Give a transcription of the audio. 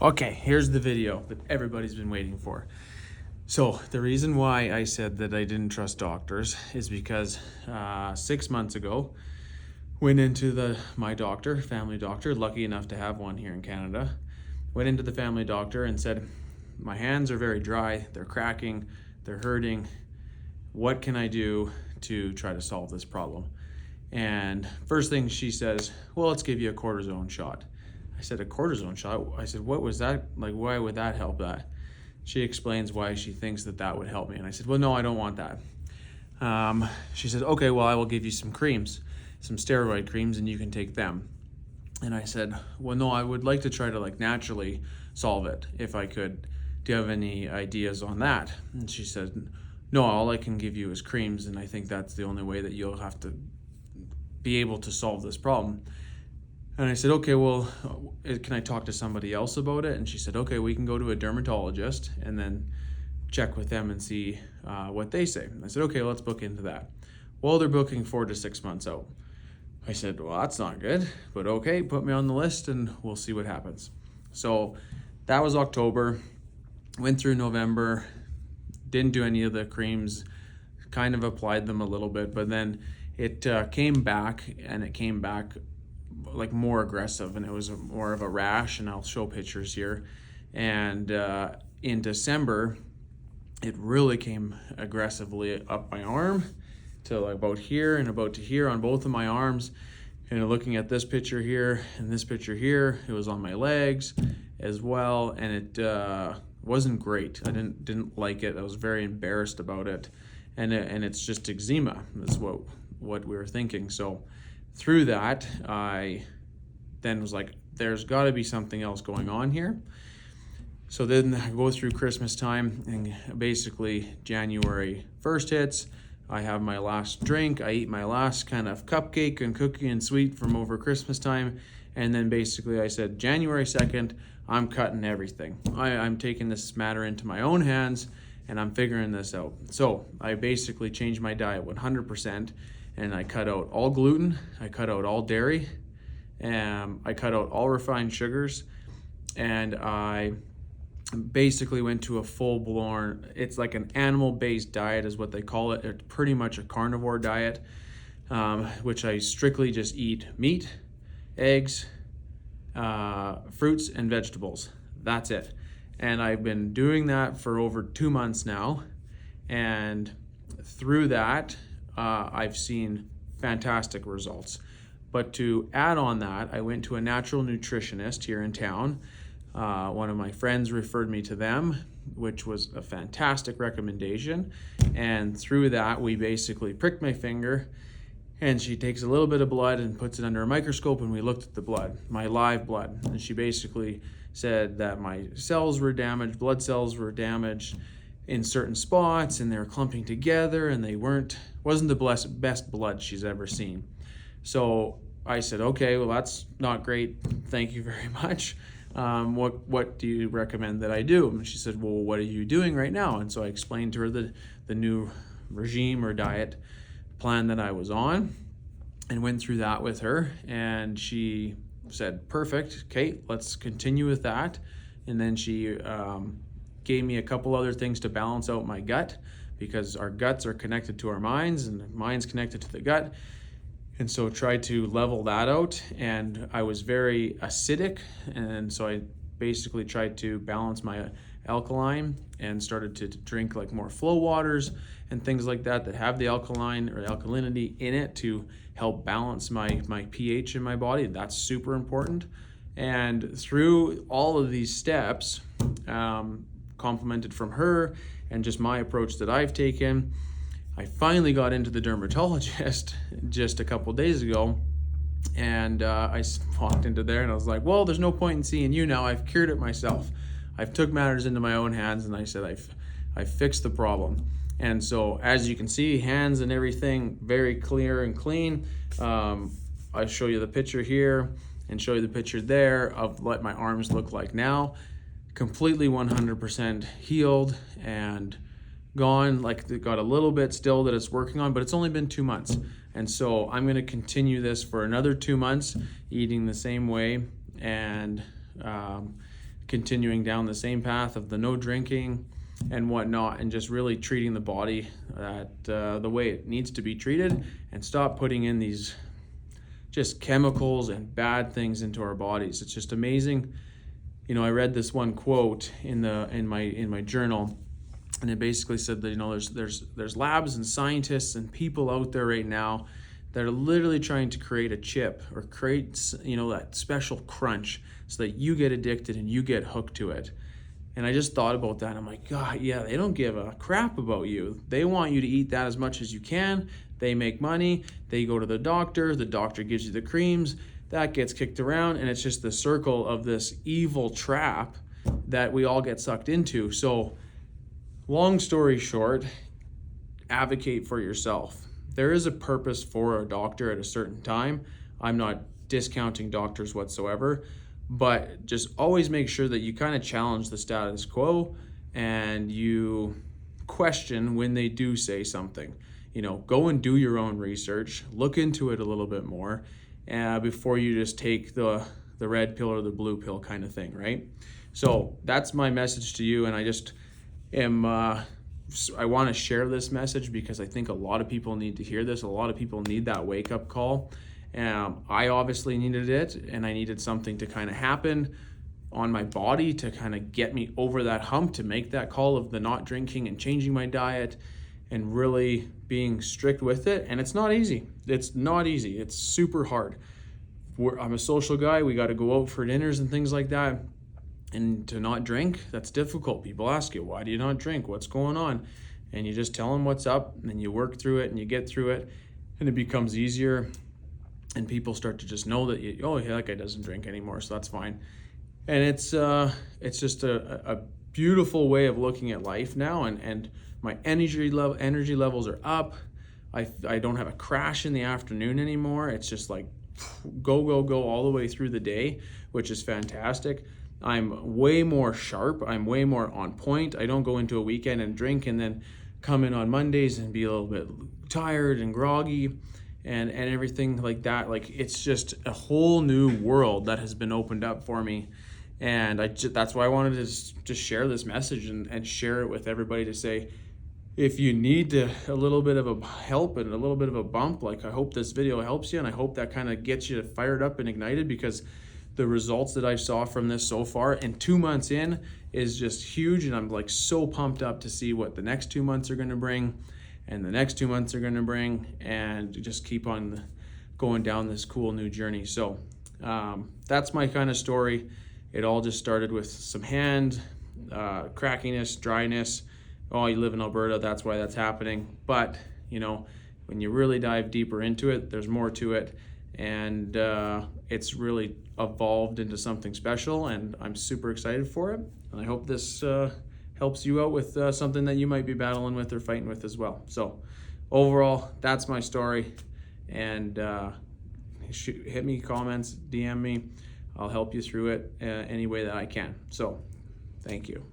Okay, here's the video that everybody's been waiting for. So the reason why I said that I didn't trust doctors is because 6 months ago, went into my doctor, family doctor, lucky enough to have one here in Canada. Went into the family doctor and said, my hands are very dry, they're cracking, they're hurting. What can I do to try to solve this problem? And first thing she says, well, let's give you a cortisone shot. I said, a cortisone shot? I said, what was that? Like, why would that help that? She explains why she thinks that that would help me. And I said, well, no, I don't want that. She said, okay, well, I will give you some creams, some steroid creams, and you can take them. And I said, well, no, I would like to try to naturally solve it if I could. Do you have any ideas on that? And she said, no, all I can give you is creams. And I think that's the only way that you'll have to be able to solve this problem. And I said, okay, well, can I talk to somebody else about it? And she said, okay, we can go to a dermatologist and then check with them and see what they say. And I said, okay, let's book into that. Well, they're booking 4 to 6 months out. I said, well, that's not good, but okay, put me on the list and we'll see what happens. So that was October, went through November, didn't do any of the creams, kind of applied them a little bit, but then it came back, and it came back like more aggressive, and it was more of a rash, and I'll show pictures here. And in December, it really came aggressively up my arm to like about here and about to here on both of my arms. And looking at this picture here and this picture here, it was on my legs as well, and it wasn't great. I didn't like it. I was very embarrassed about it, and it's just eczema. That's what we were thinking. So through that, I then was like, there's got to be something else going on here. So then I go through Christmas time, and basically January 1st hits. I have my last drink. I eat my last kind of cupcake and cookie and sweet from over Christmas time. And then basically I said, January 2nd, I'm cutting everything. I'm taking this matter into my own hands, and I'm figuring this out. So I basically changed my diet 100%. And I cut out all gluten, I cut out all dairy, and I cut out all refined sugars, and I basically went to a full-blown, it's like an animal-based diet is what they call it. It's pretty much a carnivore diet, which I strictly just eat meat, eggs, fruits, and vegetables. That's it. And I've been doing that for over 2 months now, and through that, I've seen fantastic results. But to add on that, I went to a natural nutritionist here in town. One of my friends referred me to them, which was a fantastic recommendation. And through that, we basically pricked my finger, and she takes a little bit of blood and puts it under a microscope, and we looked at the blood, my live blood. And she basically said that my cells were damaged, blood cells were damaged in certain spots, and they were clumping together, and they wasn't the best blood she's ever seen. So I said, okay, well, that's not great. Thank you very much. What do you recommend that I do? And she said, well, what are you doing right now? And so I explained to her the new regime or diet plan that I was on, and went through that with her. And she said, perfect. Okay, let's continue with that. And then she gave me a couple other things to balance out my gut, because our guts are connected to our minds, and the mind's connected to the gut. And so tried to level that out, and I was very acidic, and so I basically tried to balance my alkaline and started to drink like more flow waters and things like that have the alkaline or alkalinity in it to help balance my pH in my body. That's super important. And through all of these steps, complimented from her and just my approach that I've taken, I finally got into the dermatologist just a couple days ago, and I walked into there and I was like, well, there's no point in seeing you now. I've cured it myself. I've took matters into my own hands, and I said I've fixed the problem. And so as you can see, hands and everything very clear and clean. I show you the picture here and show you the picture there of what my arms look like now. Completely 100% healed and gone. Like, they got a little bit still that it's working on, but it's only been 2 months. And so I'm going to continue this for another 2 months, eating the same way, and continuing down the same path of the no drinking and whatnot, and just really treating the body the way it needs to be treated, and stop putting in these just chemicals and bad things into our bodies. It's just amazing. You know, I read this one quote in my journal, and it basically said that, you know, there's labs and scientists and people out there right now that are literally trying to create a chip or create, you know, that special crunch so that you get addicted and you get hooked to it. And I just thought about that. I'm like, God, yeah, they don't give a crap about you. They want you to eat that as much as you can. They make money. They go to the doctor gives you the creams, that gets kicked around, and it's just the circle of this evil trap that we all get sucked into. So long story short, advocate for yourself. There is a purpose for a doctor at a certain time. I'm not discounting doctors whatsoever, but just always make sure that you kind of challenge the status quo and you question when they do say something. You know, go and do your own research, look into it a little bit more before you just take the red pill or the blue pill kind of thing, right? So that's my message to you, and I just am I want to share this message because I think a lot of people need to hear this. A lot of people need that wake-up call. I obviously needed it, and I needed something to kind of happen on my body to kind of get me over that hump, to make that call of the not drinking and changing my diet and really being strict with it. And it's not easy. It's not easy. It's super hard. I'm a social guy. We got to go out for dinners and things like that. And to not drink, that's difficult. People ask you, why do you not drink? What's going on? And you just tell them what's up, and then you work through it and you get through it, and it becomes easier. And people start to just know that, oh, yeah, that guy doesn't drink anymore, so that's fine. And it's just a beautiful way of looking at life now. And my energy levels are up. I don't have a crash in the afternoon anymore. It's just like go all the way through the day, which is fantastic. I'm way more sharp. I'm way more on point. I don't go into a weekend and drink and then come in on Mondays and be a little bit tired and groggy and everything like that. Like, it's just a whole new world that has been opened up for me. And that's why I wanted to just share this message and share it with everybody, to say, if you need a little bit of a help and a little bit of a bump, like, I hope this video helps you, and I hope that kind of gets you fired up and ignited, because the results that I saw from this so far and 2 months in is just huge. And I'm like so pumped up to see what the next 2 months are going to bring, and the next 2 months are going to bring, and just keep on going down this cool new journey. So that's my kind of story. It all just started with some hand crackiness, dryness. Oh, you live in Alberta, that's why that's happening. But, you know, when you really dive deeper into it, there's more to it. And it's really evolved into something special, and I'm super excited for it. And I hope this helps you out with something that you might be battling with or fighting with as well. So overall, that's my story. And hit me comments, DM me. I'll help you through it any way that I can. So thank you.